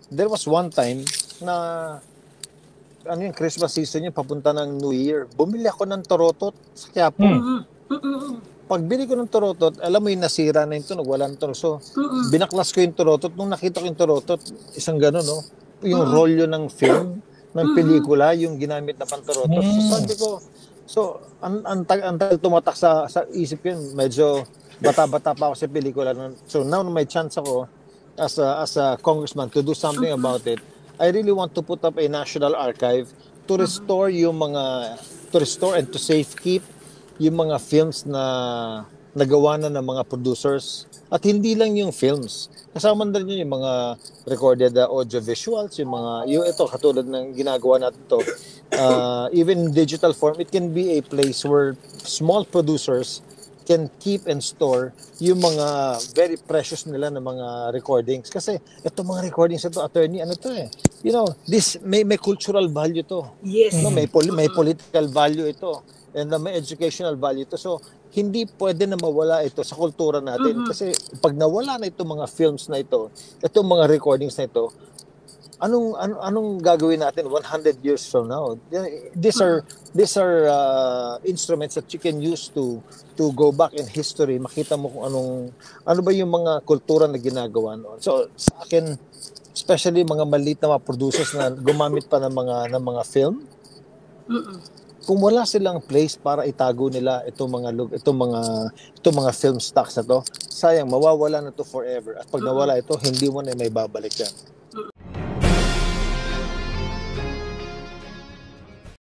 there was one time na ano yung Christmas season yung papunta ng New Year. Bumili ako ng torotot sa Quiapo. Pagbili ko ng torotot, alam mo yung nasira na yung tunog, wala ng tunog. So, binaklas ko yung torotot. Nung nakita ko yung torotot, isang gano'n, no? Yung rolyo ng film, ng pelikula, yung ginamit na pantorotot. So, sabi ko, ang tagal tumatak sa isip yun. Medyo bata-bata pa ako sa pelikula. So, now may chance ako as a congressman to do something about it. I really want to put up a national archive to restore to restore and to safekeep yung mga films na nagawa na ng mga producers. At hindi lang yung films. Kasama na rin yung mga recorded audio visuals, ito katulad ng ginagawa natin to. Even in digital form, it can be a place where small producers can keep and store yung mga very precious nila na mga recordings. Kasi itong mga recordings ito, attorney, this may cultural value to. Yes. No, may political value ito. And may educational value to. So, hindi pwede na mawala ito sa kultura natin. Kasi pag nawala na itong mga films na ito, itong mga recordings na ito, anong gagawin natin 100 years from now? These are instruments that you can use to go back in history. Makita mo kung ano ba yung mga kultura na ginagawa noon. So sa akin, especially mga maliit na mga producers na gumamit pa ng mga film, kung wala silang place para itago nila itong mga film stocks na to, sayang, mawawala na to forever. At pag nawala ito, hindi mo na may babalik yan.